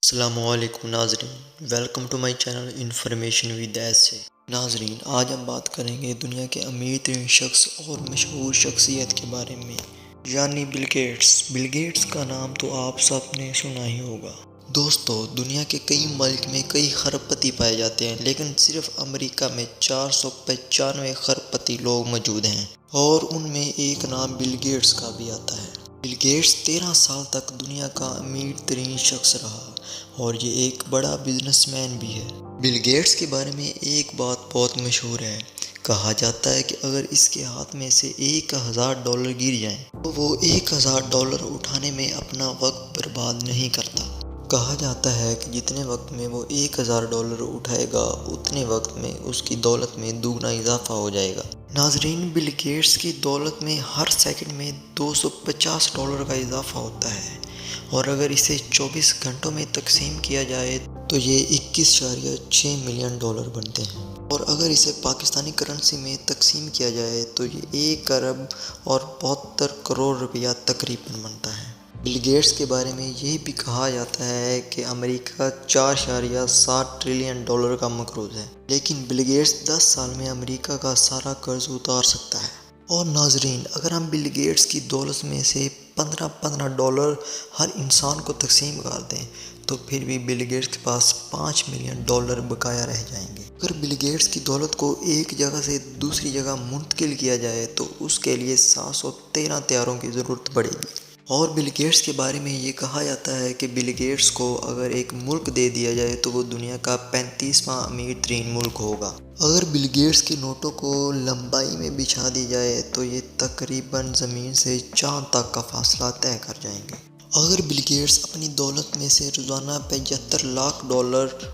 السلام علیکم ناظرین، welcome to my channel information with ایسے۔ ناظرین، آج ہم بات کریں گے دنیا کے امیر ترین شخص اور مشہور شخصیت کے بارے میں، یعنی بل گیٹس۔ بل گیٹس کا نام تو آپ سب نے سنا ہی ہوگا۔ دوستو، دنیا کے کئی ملک میں کئی خرب پتی پائے جاتے ہیں، لیکن صرف امریکہ میں 495 خرب پتی لوگ موجود ہیں، اور ان میں ایک نام بل گیٹس کا بھی آتا ہے۔ بل گیٹس 13 سال تک دنیا کا امیر ترین شخص رہا، اور یہ ایک بڑا بزنس مین بھی ہے۔ بل گیٹس کے بارے میں ایک بات بہت مشہور ہے۔ کہا جاتا ہے کہ اگر اس کے ہاتھ میں سے $1000 گر جائیں تو وہ $1000 اٹھانے میں اپنا وقت برباد نہیں کرتا۔ کہا جاتا ہے کہ جتنے وقت میں وہ $1000 اٹھائے گا، اتنے وقت میں اس کی دولت میں دوگنا اضافہ ہو جائے گا۔ ناظرین، بل گیٹس کی دولت میں ہر سیکنڈ میں $250 کا اضافہ ہوتا ہے، اور اگر اسے 24 گھنٹوں میں تقسیم کیا جائے تو یہ $21.6 ملین بنتے ہیں، اور اگر اسے پاکستانی کرنسی میں تقسیم کیا جائے تو یہ 1.72 کروڑ روپیہ تقریباً بنتا ہے۔ بل گیٹس کے بارے میں یہ بھی کہا جاتا ہے کہ امریکہ $4.7 ٹریلین کا مقروض ہے، لیکن بل گیٹس 10 سال میں امریکہ کا سارا قرض اتار سکتا ہے۔ اور ناظرین، اگر ہم بل گیٹس کی دولت میں سے $15 ہر انسان کو تقسیم کر دیں تو پھر بھی بل گیٹس کے پاس $5 ملین بقایا رہ جائیں گے۔ اگر بل گیٹس کی دولت کو ایک جگہ سے دوسری جگہ منتقل کیا جائے تو اس کے لیے 713 طیاروں کی ضرورت پڑے گی۔ اور بل گیٹس کے بارے میں یہ کہا جاتا ہے کہ بل گیٹس کو اگر ایک ملک دے دیا جائے تو وہ دنیا کا 35واں امیر ترین ملک ہوگا۔ اگر بل گیٹس کے نوٹوں کو لمبائی میں بچھا دی جائے تو یہ تقریباً زمین سے چاند تک کا فاصلہ طے کر جائیں گے۔ اگر بل گیٹس اپنی دولت میں سے روزانہ $75 لاکھ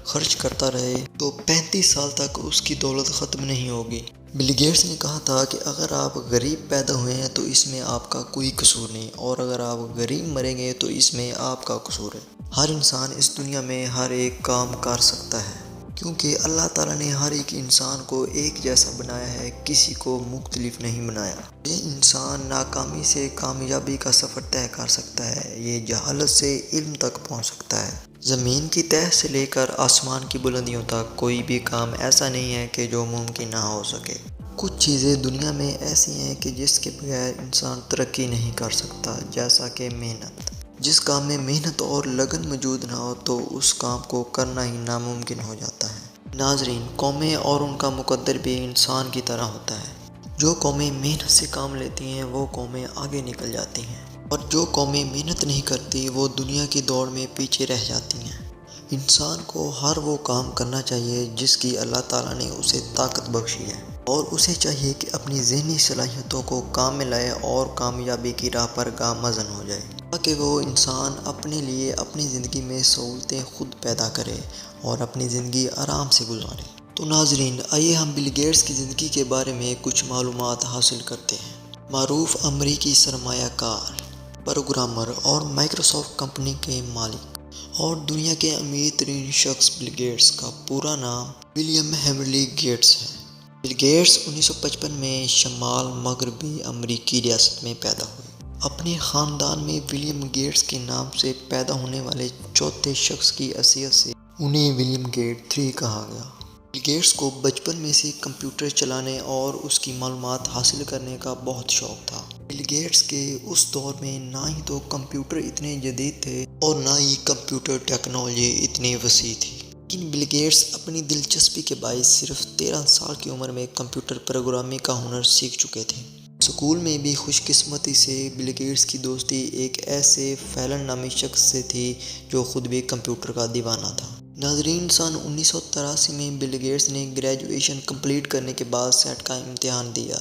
خرچ کرتا رہے تو 35 سال تک اس کی دولت ختم نہیں ہوگی۔ بل گیٹس نے کہا تھا کہ اگر آپ غریب پیدا ہوئے ہیں تو اس میں آپ کا کوئی قصور نہیں، اور اگر آپ غریب مریں گے تو اس میں آپ کا قصور ہے۔ ہر انسان اس دنیا میں ہر ایک کام کر سکتا ہے، کیونکہ اللہ تعالیٰ نے ہر ایک انسان کو ایک جیسا بنایا ہے، کسی کو مختلف نہیں بنایا۔ یہ انسان ناکامی سے کامیابی کا سفر طے کر سکتا ہے، یہ جہالت سے علم تک پہنچ سکتا ہے۔ زمین کی تہہ سے لے کر آسمان کی بلندیوں تک کوئی بھی کام ایسا نہیں ہے کہ جو ممکن نہ ہو سکے۔ کچھ چیزیں دنیا میں ایسی ہیں کہ جس کے بغیر انسان ترقی نہیں کر سکتا، جیسا کہ محنت۔ جس کام میں محنت اور لگن موجود نہ ہو تو اس کام کو کرنا ہی ناممکن ہو جاتا ہے۔ ناظرین، قومیں اور ان کا مقدر بھی انسان کی طرح ہوتا ہے۔ جو قومیں محنت سے کام لیتی ہیں وہ قومیں آگے نکل جاتی ہیں، اور جو قومیں محنت نہیں کرتی وہ دنیا کی دوڑ میں پیچھے رہ جاتی ہیں۔ انسان کو ہر وہ کام کرنا چاہیے جس کی اللہ تعالیٰ نے اسے طاقت بخشی ہے، اور اسے چاہیے کہ اپنی ذہنی صلاحیتوں کو کام میں لائے اور کامیابی کی راہ پر گامزن ہو جائے، تاکہ وہ انسان اپنے لیے اپنی زندگی میں سہولتیں خود پیدا کرے اور اپنی زندگی آرام سے گزارے۔ تو ناظرین، آئیے ہم بل گیٹس کی زندگی کے بارے میں کچھ معلومات حاصل کرتے ہیں۔ معروف امریکی سرمایہ کار، پروگرامر اور مائیکروسافٹ کمپنی کے مالک، اور دنیا کے امیر ترین شخص بل گیٹس کا پورا نام ولیم ہنری گیٹس ہے۔ بل گیٹس 1955 میں شمال مغربی امریکی ریاست میں پیدا ہوئے۔ اپنے خاندان میں ولیم گیٹس کے نام سے پیدا ہونے والے چوتھے شخص کی حیثیت سے انہیں ولیم گیٹ 3 کہا گیا۔ بل گیٹس کو بچپن میں سے کمپیوٹر چلانے اور اس کی معلومات حاصل کرنے کا بہت شوق تھا۔ بل گیٹس کے اس دور میں نہ ہی تو کمپیوٹر اتنے جدید تھے اور نہ ہی کمپیوٹر ٹیکنالوجی اتنی وسیع تھی، لیکن بل گیٹس اپنی دلچسپی کے باعث صرف 13 سال کی عمر میں کمپیوٹر پروگرامنگ کا ہنر سیکھ چکے تھے۔ اسکول میں بھی خوش قسمتی سے بل گیٹس کی دوستی ایک ایسے فیلن نامی شخص سے تھی جو خود بھی کمپیوٹر کا دیوانہ تھا۔ ناظرین، سن 1983 میں بل گیٹس نے گریجویشن کمپلیٹ کرنے کے بعد سیٹ کا امتحان دیا،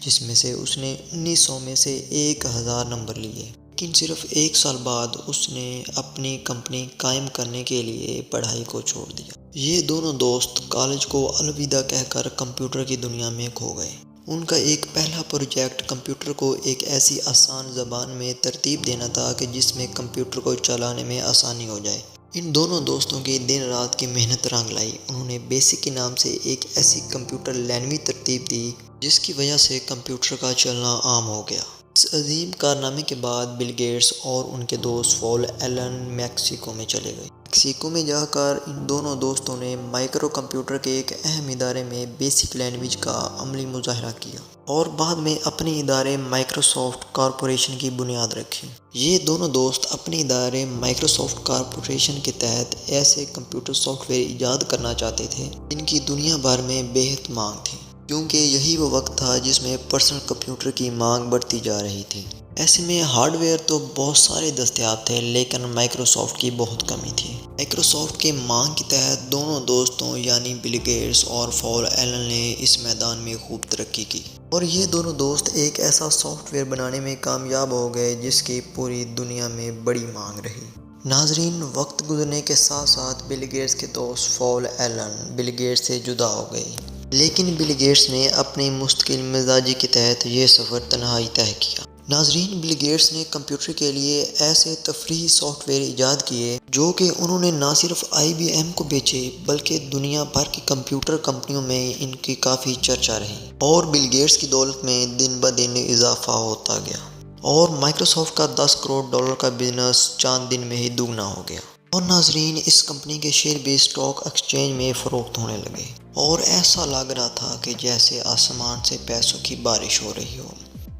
جس میں سے اس نے 1900 میں سے 1000 نمبر لیے، لیکن صرف 1 سال بعد اس نے اپنی کمپنی قائم کرنے کے لیے پڑھائی کو چھوڑ دیا۔ یہ دونوں دوست کالج کو الوداع کہہ کر کمپیوٹر کی دنیا میں کھو گئے۔ ان کا ایک پہلا پروجیکٹ کمپیوٹر کو ایک ایسی آسان زبان میں ترتیب دینا تھا کہ جس میں کمپیوٹر کو چلانے میں آسانی ہو جائے۔ ان دونوں دوستوں کی دن رات کی محنت رنگ لائی۔ انہوں نے بیسک کے نام سے ایک ایسی کمپیوٹر لینگویج ترتیب دی جس کی وجہ سے کمپیوٹر کا چلنا عام ہو گیا۔ اس عظیم کارنامے کے بعد بل گیٹس اور ان کے دوست پال ایلن میکسیکو میں چلے گئے۔ میکسیکو میں جا کر ان دونوں دوستوں نے مائکرو کمپیوٹر کے ایک اہم ادارے میں بیسک لینگویج کا عملی مظاہرہ کیا اور بعد میں اپنے ادارے مائکروسافٹ کارپوریشن کی بنیاد رکھی۔ یہ دونوں دوست اپنے ادارے مائکروسافٹ کارپوریشن کے تحت ایسے کمپیوٹر سافٹ ویئر ایجاد کرنا چاہتے تھے جن کی دنیا بھر میں بے حد مانگ تھی، کیونکہ یہی وہ وقت تھا جس میں پرسنل کمپیوٹر کی مانگ بڑھتی جا رہی تھی۔ ایسے میں ہارڈ ویئر تو بہت سارے دستیاب تھے، لیکن مائکروسافٹ کی بہت کمی تھی۔ مائکروسافٹ کے مانگ کے تحت دونوں دوستوں یعنی بل گیٹس اور پال ایلن نے اس میدان میں خوب ترقی کی اور یہ دونوں دوست ایک ایسا سافٹ ویئر بنانے میں کامیاب ہو گئے جس کی پوری دنیا میں بڑی مانگ رہی۔ ناظرین، وقت گزرنے کے ساتھ ساتھ بل گیٹس کے دوست پال ایلن بل گیٹس سے جدا ہو گئے، لیکن بل گیٹس نے اپنی مستقل مزاجی کے تحت یہ سفر تنہائی طے کیا۔ ناظرین، بل گیٹس نے کمپیوٹر کے لیے ایسے تفریحی سافٹ ویئر ایجاد کیے جو کہ انہوں نے نہ صرف IBM کو بیچے بلکہ دنیا بھر کی کمپیوٹر کمپنیوں میں ان کی کافی چرچا رہی اور بل گیٹس کی دولت میں دن بدن اضافہ ہوتا گیا اور مائکروسافٹ کا $10 کروڑ کا بزنس چند دن میں ہی دوگنا ہو گیا۔ اور ناظرین، اس کمپنی کے شیئر بھی اسٹاک ایکسچینج میں فروخت ہونے لگے اور ایسا لگ رہا تھا کہ جیسے آسمان سے پیسوں کی بارش ہو رہی ہو۔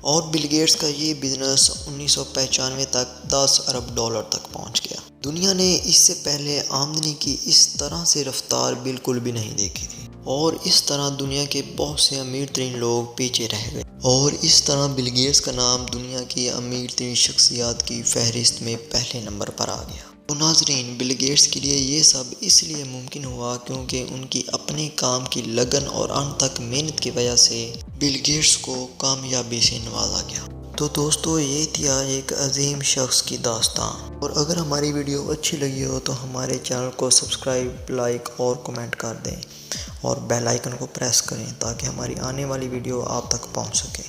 اور بل گیٹس کا یہ بزنس 1995 تک $10 ارب تک پہنچ گیا۔ دنیا نے اس سے پہلے آمدنی کی اس طرح سے رفتار بالکل بھی نہیں دیکھی تھی اور اس طرح دنیا کے بہت سے امیر ترین لوگ پیچھے رہ گئے اور اس طرح بل گیٹس کا نام دنیا کی امیر ترین شخصیات کی فہرست میں پہلے نمبر پر آ گیا۔ تو ناظرین، بل گیٹس کے لیے یہ سب اس لیے ممکن ہوا کیونکہ ان کی اپنے کام کی لگن اور انت تک محنت کی وجہ سے بل گیٹس کو کامیابی سے نوازا گیا۔ تو دوستو، یہ تھی ایک عظیم شخص کی داستان، اور اگر ہماری ویڈیو اچھی لگی ہو تو ہمارے چینل کو سبسکرائب، لائک اور کمنٹ کر دیں اور بیل آئیکن کو پریس کریں تاکہ ہماری آنے والی ویڈیو آپ تک پہنچ سکے۔